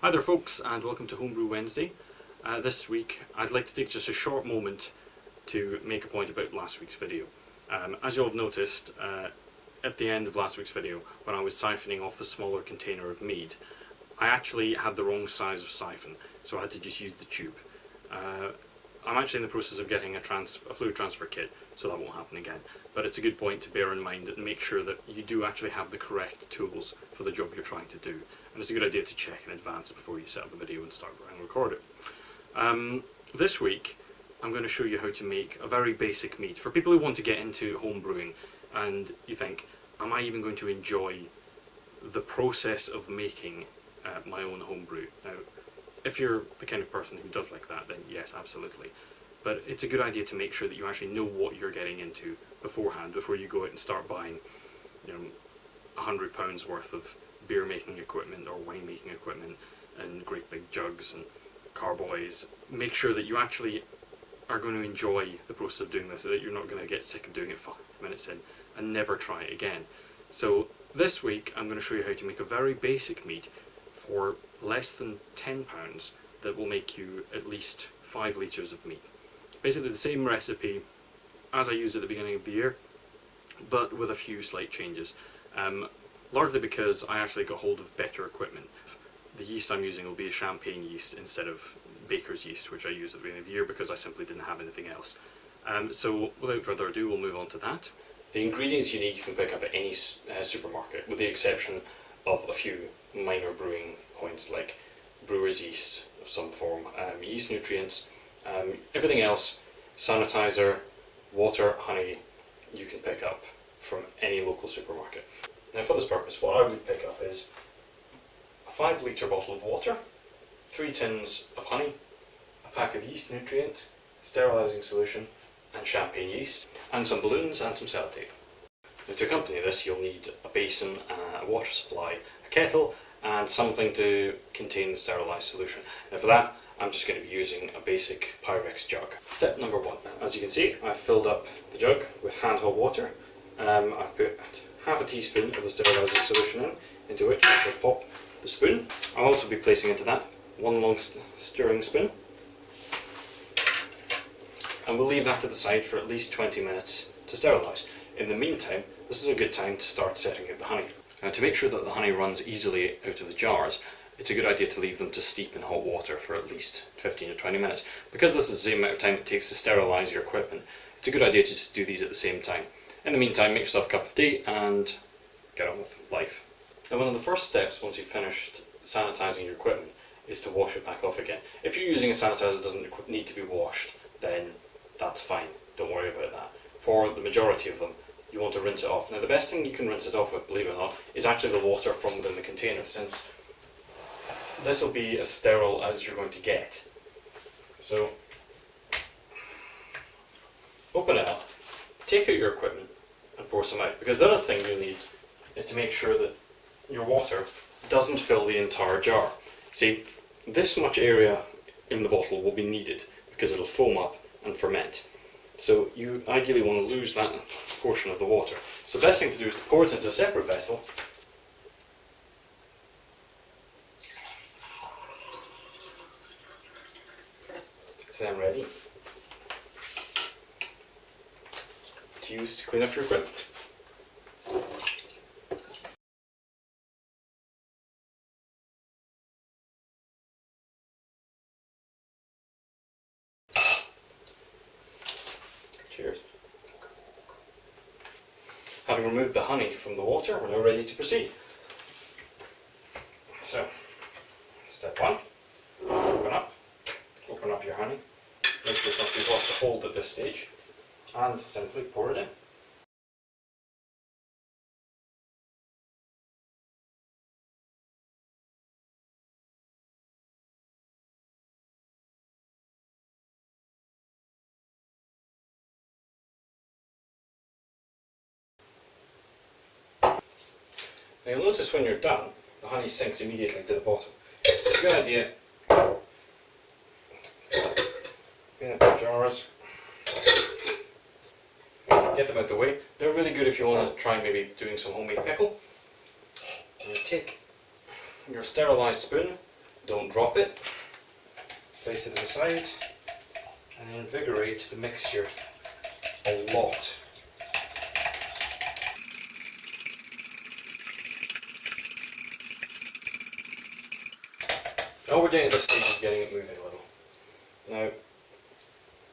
Hi there folks, and welcome to Homebrew Wednesday. This week I'd like to take just a short moment to make a point about last week's video. As you'll have noticed, at the end of last week's video, when I was siphoning off the smaller container of mead, I actually had the wrong size of siphon, so I had to just use the tube. I'm actually in the process of getting a fluid transfer kit, so that won't happen again. But it's a good point to bear in mind and make sure that you do actually have the correct tools for the job you're trying to do. And it's a good idea to check in advance before you set up the video and start and record it. This week I'm going to show you how to make a very basic mead. For people who want to get into home brewing and you think, am I even going to enjoy the process of making my own home brew? Now, if you're the kind of person who does like that, then yes, absolutely. But it's a good idea to make sure that you actually know what you're getting into beforehand, before you go out and start buying, £100 worth of beer making equipment or wine making equipment and great big jugs and carboys. Make sure that you actually are going to enjoy the process of doing this, so that you're not going to get sick of doing it 5 minutes in and never try it again. So this week I'm going to show you how to make a very basic mead for less than £10 that will make you at least 5 litres of mead. Basically the same recipe as I used at the beginning of the year, but with a few slight changes. Largely because I actually got hold of better equipment. The yeast I'm using will be a champagne yeast instead of baker's yeast, which I used at the beginning of the year because I simply didn't have anything else. So without further ado, we'll move on to that. The ingredients you need you can pick up at any supermarket, with the exception of a few minor brewing points like brewer's yeast of some form, yeast nutrients, everything else, sanitizer, water, honey, you can pick up from any local supermarket. Now for this purpose, what I would pick up is a 5 litre bottle of water, 3 tins of honey, a pack of yeast nutrient, sterilising solution and champagne yeast, and some balloons and some sellotape. Now to accompany this you'll need a basin, a water supply, a kettle and something to contain the sterilised solution. Now for that I'm just going to be using a basic Pyrex jug. Step number 1. As you can see, I've filled up the jug with hand hot water. I've put half a teaspoon of the sterilising solution into which I will pop the spoon. I'll also be placing into that 1 long stirring spoon. And we'll leave that to the side for at least 20 minutes to sterilise. In the meantime, this is a good time to start setting out the honey. Now to make sure that the honey runs easily out of the jars, it's a good idea to leave them to steep in hot water for at least 15 to 20 minutes. Because this is the same amount of time it takes to sterilise your equipment, it's a good idea to just do these at the same time. In the meantime, make yourself a cup of tea and get on with life. Now one of the first steps once you've finished sanitising your equipment is to wash it back off again. If you're using a sanitizer that doesn't need to be washed, then that's fine, don't worry about that. For the majority of them, you want to rinse it off. Now the best thing you can rinse it off with, believe it or not, is actually the water from within the container, since this will be as sterile as you're going to get. So open it up, take out your equipment and pour some out, because the other thing you need is to make sure that your water doesn't fill the entire jar. See, this much area in the bottle will be needed because it'll foam up and ferment. So you ideally want to lose that portion of the water. So the best thing to do is to pour it into a separate vessel. It's then ready to use to clean up your equipment. Cheers. Having removed the honey from the water, we're now ready to proceed. So, step 1, open up your honey, make sure it's not too hot to hold at this stage, and simply pour it in. Now you'll notice when you're done, the honey sinks immediately to the bottom. It's a good idea to clean up the jars, get them out of the way. They're really good if you want to try maybe doing some homemade pickle. You take your sterilised spoon Don't drop it. Place it aside and invigorate the mixture a lot. All we're doing at this stage is getting it moving a little. Now,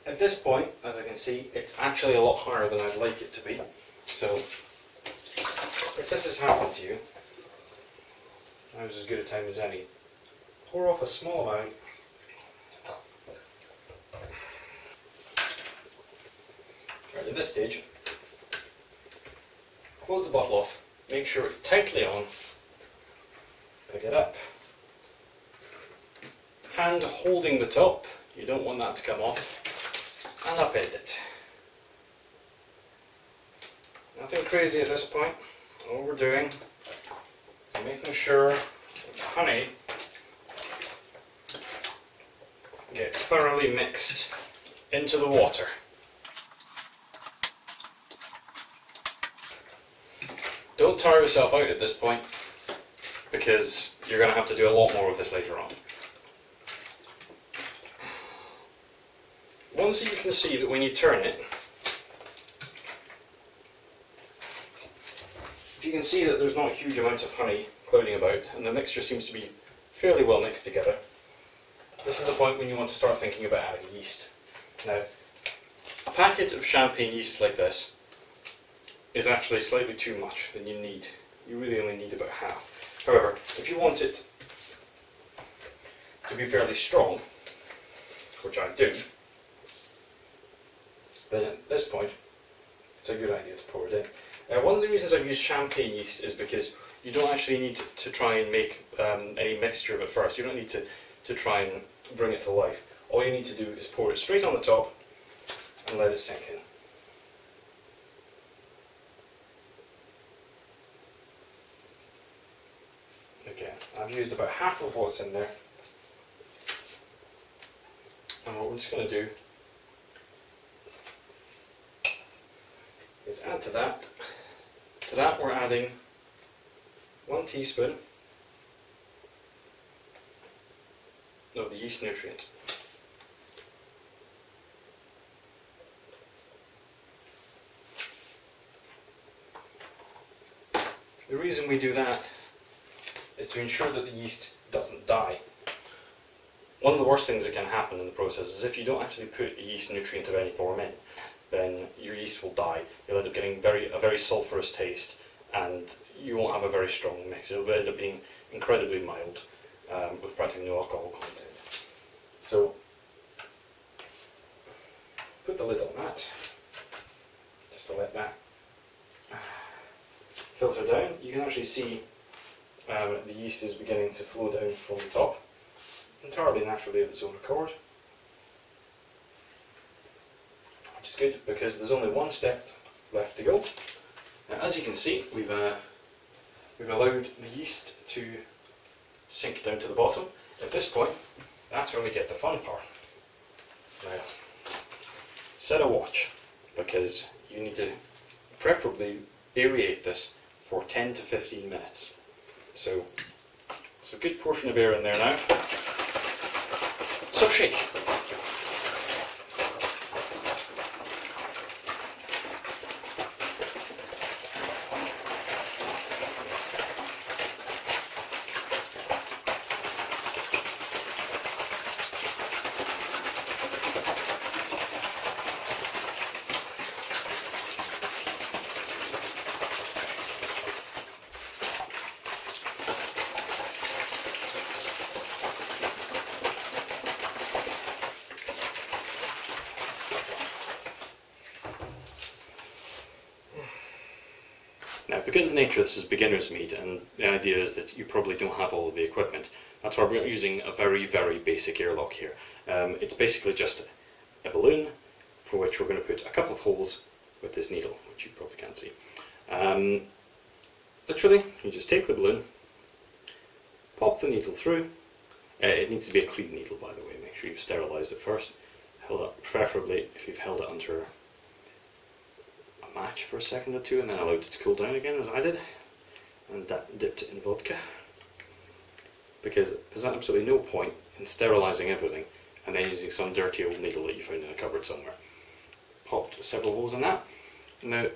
at this point, as I can see, it's actually a lot higher than I'd like it to be. So, if this has happened to you, now's as good a time as any. Pour off a small amount. Right, at this stage, close the bottle off, make sure it's tightly on, pick it up. Hand holding the top, you don't want that to come off, and upend it. Nothing crazy at this point. All we're doing is making sure the honey gets thoroughly mixed into the water. Don't tire yourself out at this point, because you're going to have to do a lot more of this later on. Once you can see that when you turn it, if you can see that there's not huge amounts of honey clouding about and the mixture seems to be fairly well mixed together, this is the point when you want to start thinking about adding yeast. Now, a packet of champagne yeast like this is actually slightly too much than you need. You really only need about half. However, if you want it to be fairly strong, which I do, then at this point, it's a good idea to pour it in. One of the reasons I've used champagne yeast is because you don't actually need to try and make any mixture of it first. You don't need to try and bring it to life. All you need to do is pour it straight on the top and let it sink in. Okay, I've used about half of what's in there. And what we're just going to do is add to that. To that we're adding 1 teaspoon of the yeast nutrient. The reason we do that is to ensure that the yeast doesn't die. One of the worst things that can happen in the process is if you don't actually put a yeast nutrient of any form in, then your yeast will die. You'll end up getting a very sulphurous taste, and you won't have a very strong mix. It'll end up being incredibly mild, with practically no alcohol content. So, put the lid on that, just to let that filter down. You can actually see the yeast is beginning to flow down from the top, entirely naturally of its own accord. Which is good because there's only one step left to go. Now, as you can see, we've allowed the yeast to sink down to the bottom. At this point, that's when we get the fun part. Now, set a watch, because you need to preferably aerate this for 10 to 15 minutes. So, it's a good portion of air in there now. So shake. Now, because of the nature of this is beginner's mead, and the idea is that you probably don't have all of the equipment, that's why we're using a very, very basic airlock here. It's basically just a balloon for which we're going to put a couple of holes with this needle, which you probably can't see. Literally, you just take the balloon, pop the needle through. It needs to be a clean needle, by the way. Make sure you've sterilised it first. Held up, preferably if you've held it under match for a second or two and then allowed it to cool down again, as I did, and dipped it in vodka. because there's absolutely no point in sterilising everything and then using some dirty old needle that you found in a cupboard somewhere. Popped several holes in that. Now,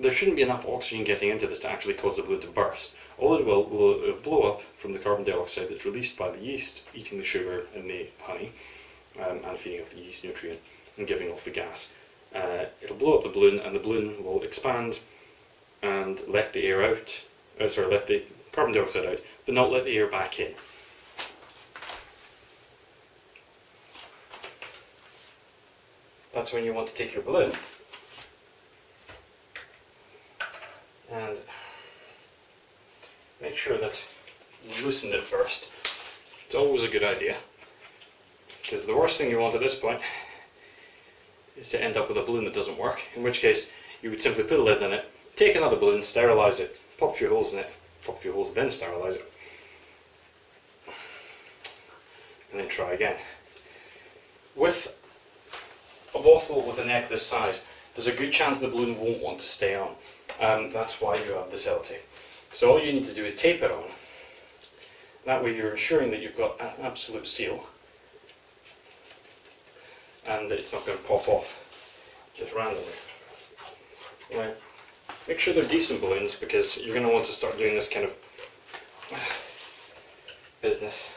there shouldn't be enough oxygen getting into this to actually cause the balloon to burst. All it will blow up from the carbon dioxide that's released by the yeast eating the sugar in the honey and feeding off the yeast nutrient and giving off the gas. It'll blow up the balloon, and the balloon will expand and let the air out, let the carbon dioxide out, but not let the air back in. That's when you want to take your balloon and make sure that you loosen it first. It's always a good idea, because the worst thing you want at this point is to end up with a balloon that doesn't work, in which case you would simply put a lid on it, take another balloon, sterilise it, pop a few holes in it, pop a few holes, then sterilise it, and then try again. With a bottle with a neck this size, there's a good chance the balloon won't want to stay on. That's why you have the sellotape. So all you need to do is tape it on. That way you're ensuring that you've got an absolute seal and that it's not going to pop off just randomly. Right. Make sure they're decent balloons, because you're going to want to start doing this kind of business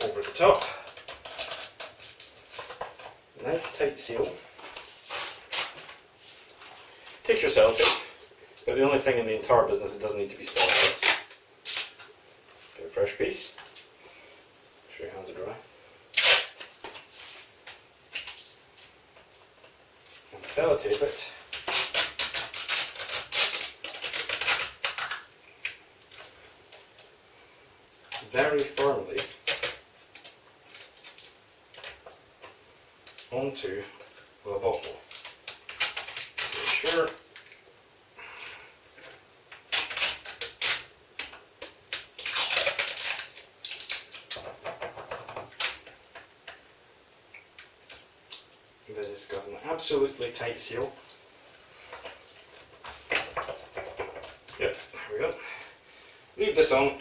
over the top. Nice tight seal. Take your sellotape, but the only thing in the entire business, it doesn't need to be sterilised. Get a fresh piece. Make sure your hands are dry. And sellotape it. Very firmly onto the bottle. Make sure that it's got an absolutely tight seal. Yep, there we go. Leave this on.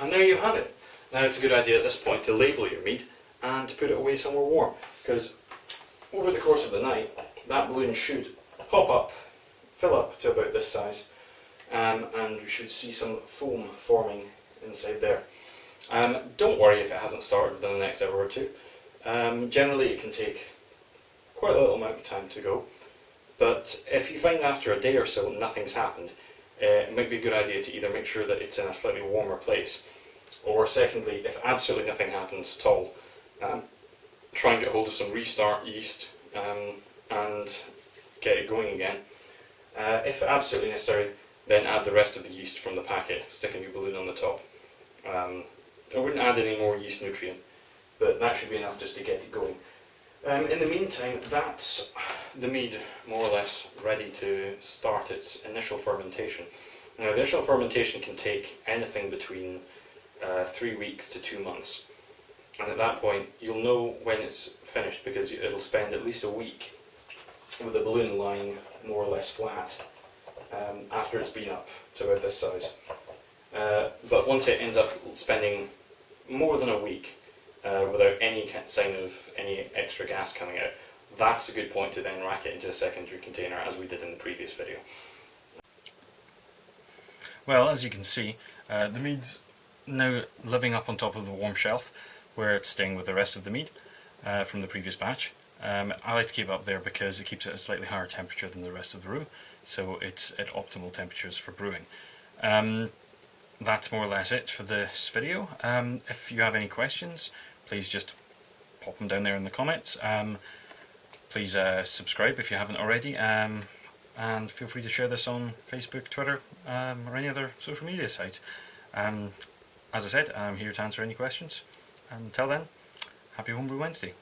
And there you have it. Now it's a good idea at this point to label your mead and to put it away somewhere warm, because over the course of the night that balloon should pop up, fill up to about this size, and we should see some foam forming inside there. Don't worry if it hasn't started within the next hour or two. Generally it can take quite a little amount of time to go, but if you find after a day or so nothing's happened, it might be a good idea to either make sure that it's in a slightly warmer place, or secondly, if absolutely nothing happens at all, try and get hold of some restart yeast and get it going again. If absolutely necessary, then add the rest of the yeast from the packet, stick a new balloon on the top. I wouldn't add any more yeast nutrient, but that should be enough just to get it going. In the meantime, that's the mead more or less ready to start its initial fermentation. Now, the initial fermentation can take anything between 3 weeks to 2 months, and at that point you'll know when it's finished, because it'll spend at least a week with the balloon lying more or less flat after it's been up to about this size. But once it ends up spending more than a week without any sign of any extra gas coming out, that's a good point to then rack it into a secondary container, as we did in the previous video. Well, as you can see, the mead's now living up on top of the warm shelf where it's staying with the rest of the mead from the previous batch. I like to keep it up there because it keeps it at a slightly higher temperature than the rest of the room, so it's at optimal temperatures for brewing. That's more or less it for this video. If you have any questions, please just pop them down there in the comments. Please subscribe if you haven't already, and feel free to share this on Facebook, Twitter, or any other social media sites. As I said, I'm here to answer any questions. Until then, happy Homebrew Wednesday.